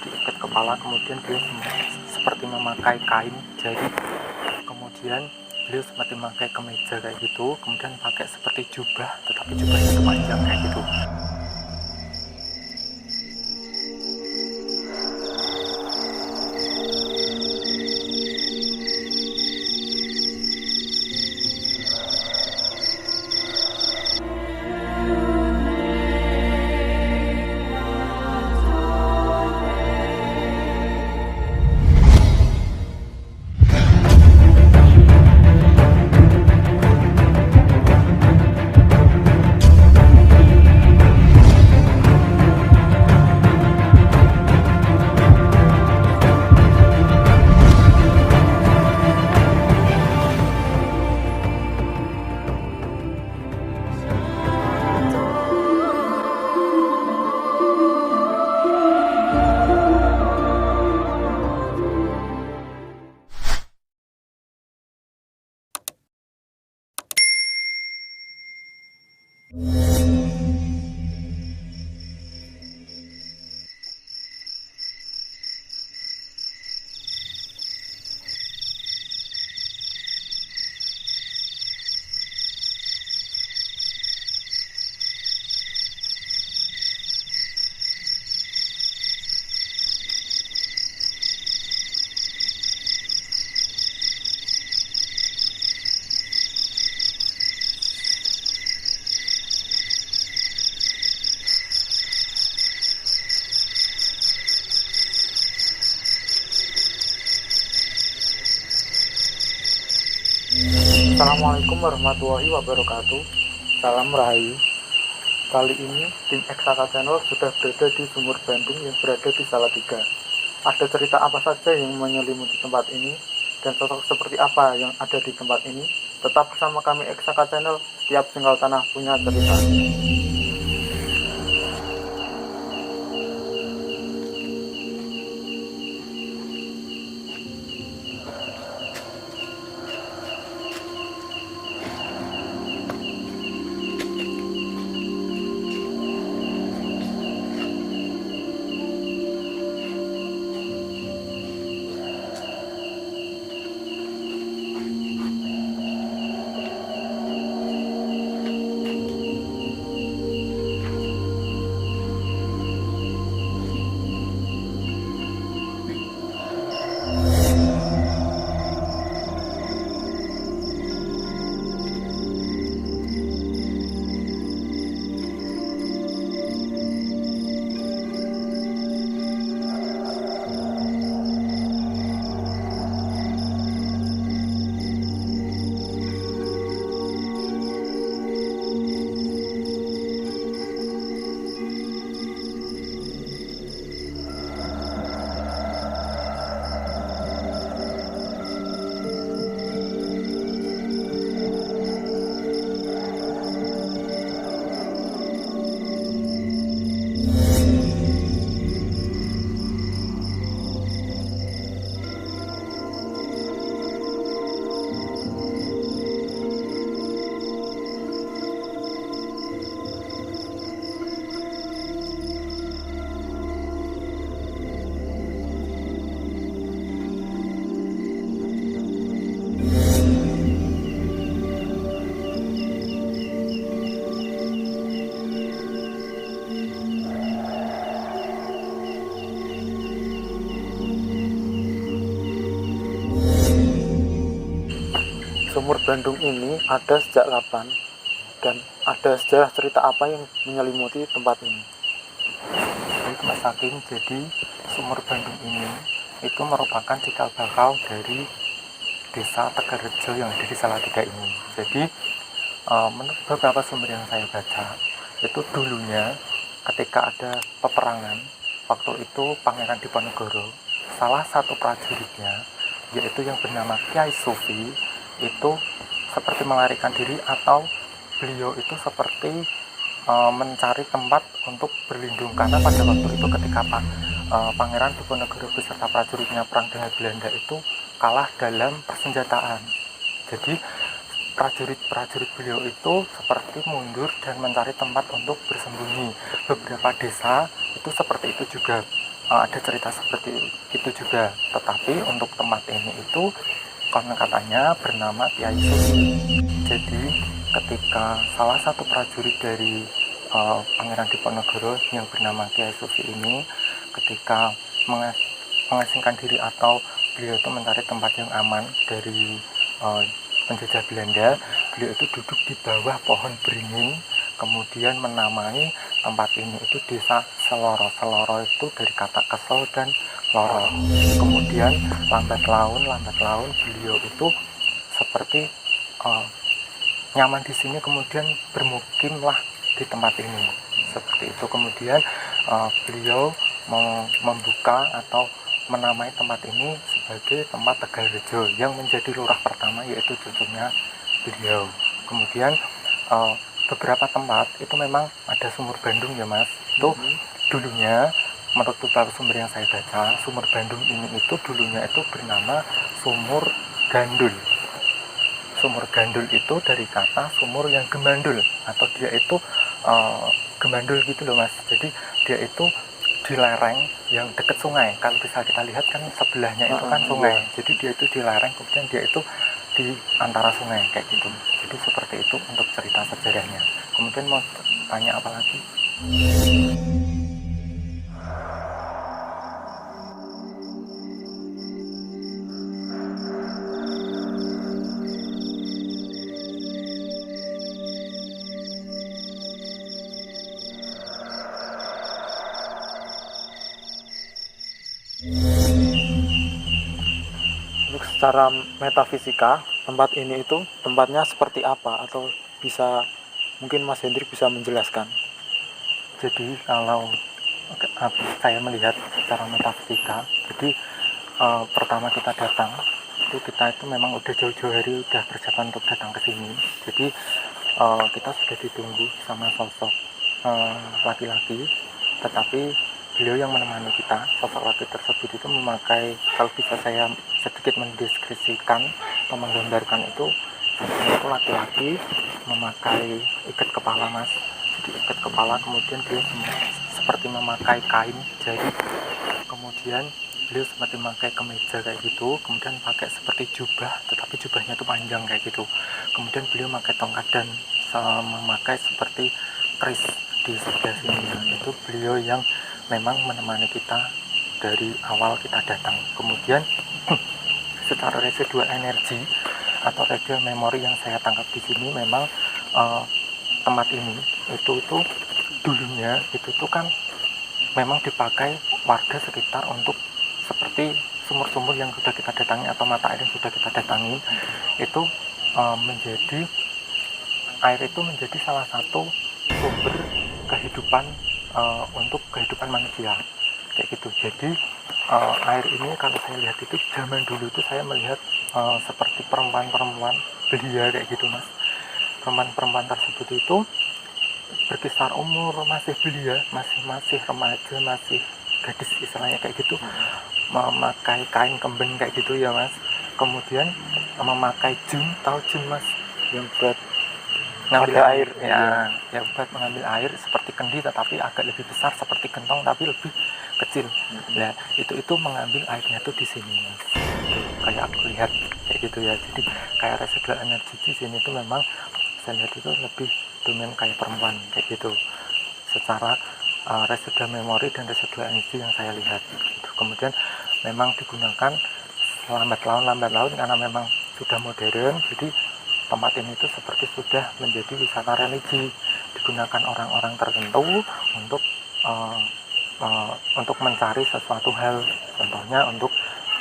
diikat kepala, kemudian beliau seperti memakai kain jadi, kemudian beliau seperti memakai kemeja kayak gitu, kemudian pakai seperti jubah, tetapi jubahnya itu panjang kayak gitu. Assalamualaikum warahmatullahi wabarakatuh. Salam Rahayu. Kali ini tim Eksaka Channel sudah berada di Sumur Bandung yang berada di Salatiga. Ada cerita apa saja yang menyelimuti tempat ini dan sosok seperti apa yang ada di tempat ini? Tetap bersama kami Eksaka Channel. Setiap jengkal tanah punya cerita. Sumur Bandung ini ada sejak kapan dan ada sejarah cerita apa yang menyelimuti tempat ini? Baik Mas Hakim, jadi Sumur Bandung ini itu merupakan cikal bakal dari desa Tegarejo yang ada di Salatiga ini. Jadi menurut beberapa sumber yang saya baca, itu dulunya ketika ada peperangan, waktu itu Pangeran Diponegoro, salah satu prajuritnya, yaitu yang bernama Kyai Sufi, itu seperti melarikan diri atau beliau itu seperti mencari tempat untuk berlindung, karena pada waktu itu ketika Pangeran Diponegoro beserta prajuritnya perang dengan Belanda itu kalah dalam persenjataan. Jadi prajurit-prajurit beliau itu seperti mundur dan mencari tempat untuk bersembunyi. Beberapa desa itu seperti itu juga. ada cerita seperti itu juga. Tetapi untuk tempat ini itu konon katanya bernama Kiai Sufi. Jadi ketika salah satu prajurit dari Pangeran Diponegoro yang bernama Kiai Sufi ini ketika mengasingkan diri atau beliau itu mencari tempat yang aman dari penjajah Belanda, beliau itu duduk di bawah pohon beringin, kemudian menamai tempat ini itu Desa Seloro. Seloro itu dari kata kesel dan loro. Kemudian lambat laun beliau itu seperti nyaman di sini, kemudian bermukimlah di tempat ini seperti itu. Kemudian beliau membuka atau menamai tempat ini sebagai tempat Tegalrejo yang menjadi lurah pertama, yaitu cucunya beliau. Kemudian beberapa tempat itu memang ada sumur Bandung ya Mas. Itu dulunya menurut beberapa sumber yang saya baca, sumur Bandung ini itu dulunya itu bernama Sumur Gandul. Sumur Gandul itu dari kata sumur yang gemandul, atau dia itu gemandul gitu loh Mas. Jadi dia itu di lereng yang dekat sungai. Kalau bisa kita lihat kan sebelahnya itu kan sungai. Jadi dia itu di lereng, kemudian dia itu di antara sungai kayak gitu. Jadi seperti itu untuk cerita sejarahnya. Kemudian mau tanya apa lagi? Untuk secara metafisika, tempat ini itu tempatnya seperti apa, atau bisa mungkin Mas Hendrik bisa menjelaskan. Jadi kalau saya melihat secara metafisika, jadi pertama kita datang itu memang udah jauh-jauh hari udah persiapan untuk datang ke sini. Jadi kita sudah ditunggu sama sosok laki-laki, tetapi beliau yang menemani kita, sosok laki tersebut itu memakai, kalau bisa saya sedikit mendeskripsikan atau menggambarkan itu laki-laki memakai ikat kepala Mas. Jadi ikat kepala, kemudian beliau seperti memakai kain jari, kemudian beliau seperti memakai kemeja kayak gitu, kemudian pakai seperti jubah, tetapi jubahnya itu panjang kayak gitu. Kemudian beliau memakai tongkat dan memakai seperti keris di sebelah sini. Itu beliau yang memang menemani kita dari awal kita datang. Kemudian secara residual energi atau residual memori yang saya tangkap di sini, memang tempat ini itu dulunya itu tuh kan memang dipakai warga sekitar untuk seperti sumur-sumur yang sudah kita datangi atau mata air yang sudah kita datangi itu menjadi air itu menjadi salah satu sumber kehidupan untuk kehidupan manusia kayak gitu. Jadi air ini kalau saya lihat itu zaman dulu itu saya melihat seperti perempuan-perempuan belia kayak gitu Mas. Perempuan-perempuan tersebut itu berkisar umur masih belia, masih remaja, masih gadis istilahnya kayak gitu, memakai kain kemben kayak gitu ya Mas. Kemudian memakai jun, tahu jun Mas, yang buat ngambil air ya, yang buat mengambil air seperti kendi tetapi agak lebih besar, seperti gentong tapi lebih kecil. Nah itu mengambil airnya tuh di sini Mas. Itu kayak aku lihat kayak gitu ya. Jadi kayak residual energi di sini tuh memang saya lihat itu lebih dominan kayak perempuan kayak gitu secara residual memori dan residual energi yang saya lihat gitu. Kemudian memang digunakan lambat laun karena memang sudah modern, jadi tempat ini itu seperti sudah menjadi wisata religi, digunakan orang-orang tertentu untuk mencari sesuatu hal, contohnya untuk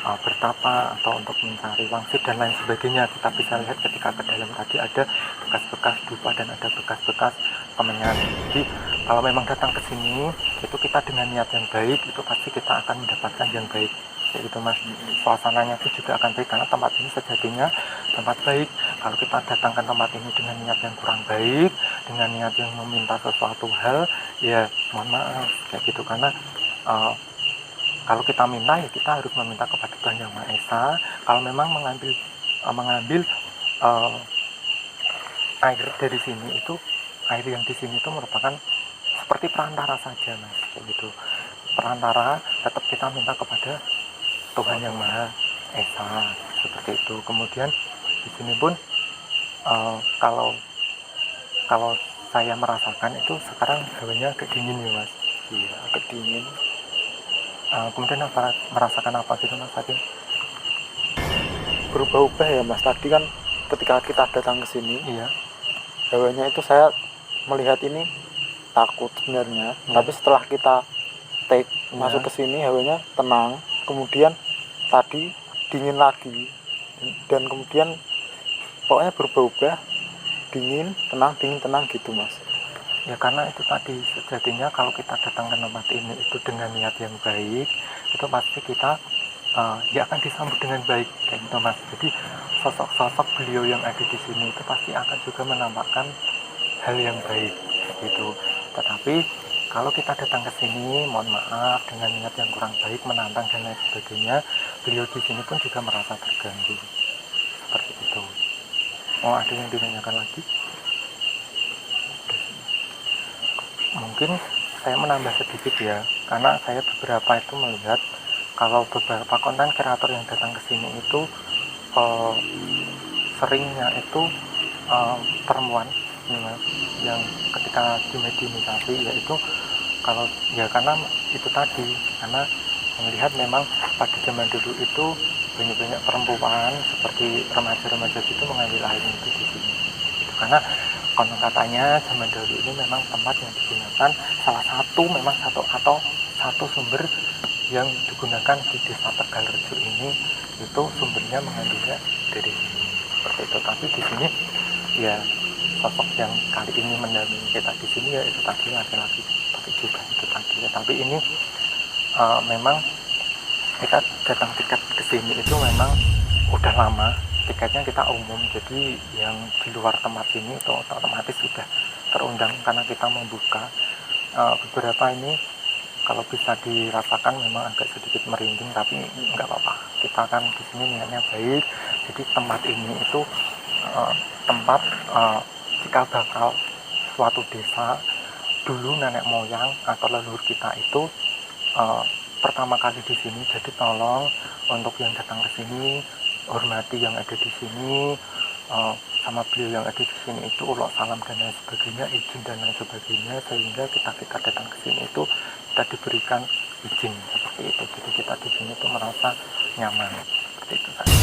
bertapa atau untuk mencari wangsit dan lain sebagainya. Kita bisa lihat ketika ke dalam tadi ada bekas-bekas dupa dan ada bekas-bekas kemenyan. Jadi kalau memang datang ke sini itu kita dengan niat yang baik, itu pasti kita akan mendapatkan yang baik kayak gitu Mas. Suasananya itu juga akan baik karena tempat ini sejatinya tempat baik. Kalau kita datang ke tempat ini dengan niat yang kurang baik, dengan niat yang meminta sesuatu hal, ya mohon maaf kayak gitu. Karena kalau kita minta ya kita harus meminta kepada Tuhan Yang Maha Esa. Kalau memang mengambil air dari sini, itu air yang di sini itu merupakan seperti perantara saja Mas kayak gitu, perantara tetap kita minta kepada Tuhan Yang Maha Esa, seperti itu. Kemudian di sini pun kalau saya merasakan itu sekarang hawanya agak dingin ya Mas. Iya, Agak dingin. Kemudian merasakan apa gitu Mas tadi? Berubah-ubah ya Mas. Tadi kan ketika kita datang ke sini, iya, hawanya itu saya melihat ini takut sebenarnya. iya. Tapi setelah kita take Iya. masuk ke sini hawanya tenang. Kemudian tadi dingin lagi. Dan kemudian pokoknya berubah-ubah, dingin tenang gitu Mas. Ya karena itu tadi, sejatinya kalau kita datang ke tempat ini itu dengan niat yang baik, itu pasti kita ya akan disambut dengan baik kayak gitu Mas. Jadi sosok-sosok beliau yang ada di sini itu pasti akan juga menampakkan hal yang baik gitu. Tetapi kalau kita datang ke sini, mohon maaf dengan niat yang kurang baik, menantang dan lain sebagainya, beliau di sini pun juga merasa terganggu. Seperti itu. Oh, ada yang ditanyakan lagi? Mungkin saya menambah sedikit ya, karena saya beberapa itu melihat kalau beberapa konten kreator yang datang ke sini itu seringnya itu perempuan ya, yang ketika dimediumisasi yaitu kalau ya karena itu tadi, karena melihat memang pada zaman dulu itu banyak perempuan seperti remaja-remaja itu mengambil air itu di sini itu karena konon katanya zaman dahulu ini memang tempat yang digunakan salah satu memang satu sumber yang digunakan di desa Tegalrejo ini itu sumbernya mengambilnya dari sini seperti itu. Tapi di sini ya sosok yang kali ini mendampingi kita di sini ya itu tadi laki-laki tapi juga itu tadi ya. Tapi ini memang kita datang tiket ke sini itu memang udah lama, tiketnya kita umum, jadi yang di luar tempat ini itu otomatis sudah terundang karena kita membuka. Beberapa ini kalau bisa dirasakan memang agak sedikit merinding, tapi nggak apa-apa, kita kan di sini niatnya baik. Jadi tempat ini itu tempat jika bakal suatu desa dulu nenek moyang atau leluhur kita itu pertama kali di sini. Jadi tolong untuk yang datang ke sini hormati yang ada di sini, sama beliau yang ada di sini itu ulok salam dan lain sebagainya, izin dan lain sebagainya, sehingga kita datang ke sini itu kita diberikan izin seperti itu. Jadi kita di sini tuh merasa nyaman seperti itu saja.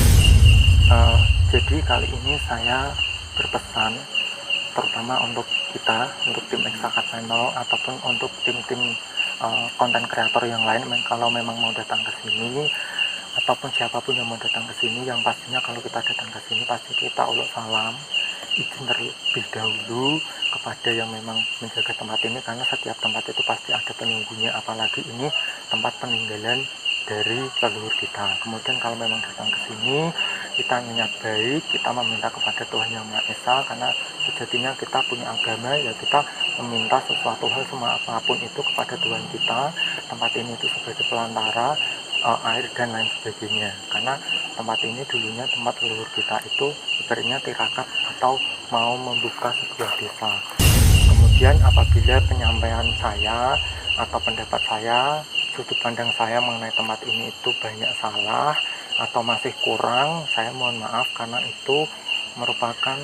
Jadi kali ini saya berpesan terutama untuk kita, untuk tim Eksaka Channel ataupun untuk tim-tim konten kreator yang lain, kalau memang mau datang ke sini ataupun siapapun yang mau datang ke sini, yang pastinya kalau kita datang ke sini pasti kita uluk salam, izin terlebih dahulu kepada yang memang menjaga tempat ini, karena setiap tempat itu pasti ada penunggunya, apalagi ini tempat peninggalan dari leluhur kita. Kemudian kalau memang datang ke sini kita niat baik, kita meminta kepada Tuhan Yang Maha Esa, karena sejatinya kita punya agama ya kita meminta sesuatu hal semua apapun itu kepada Tuhan kita. Tempat ini itu sebagai pelantara air dan lain sebagainya, karena tempat ini dulunya tempat leluhur kita itu ibaratnya tirakat atau mau membuka sebuah desa. Kemudian apabila penyampaian saya atau pendapat saya, sudut pandang saya mengenai tempat ini itu banyak salah atau masih kurang, saya mohon maaf, karena itu merupakan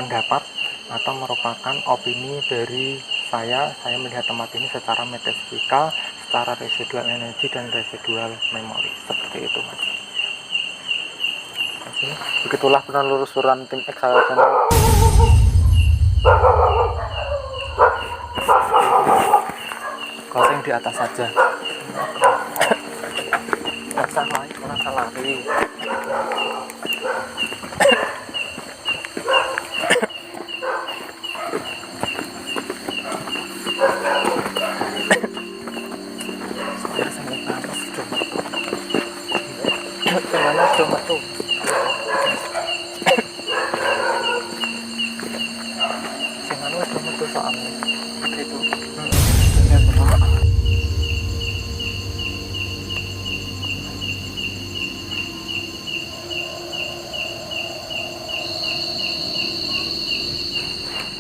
pendapat atau merupakan opini dari saya melihat tempat ini secara metafisika, secara residual energi dan residual memori, seperti itu Mas. Begitulah penelusuran tim Eksaka Channel. Closing di atas saja. Rasa lari. Gimana cuma tuh? Gimana cuma tuh soalnya itu.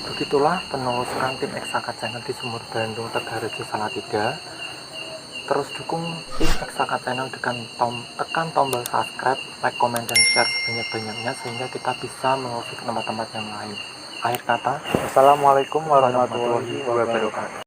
Begitulah penelusuran tim Eksaka Channel di Sumur Bandung, Tegalrejo, Salatiga. terus dukung tim Eksaka Channel dengan tekan tombol subscribe, like, comment, dan share sebanyak-banyaknya sehingga kita bisa mengusik tempat-tempat yang lain. Akhir kata, Assalamualaikum warahmatullahi warahmatullahi wabarakatuh. wabarakatuh.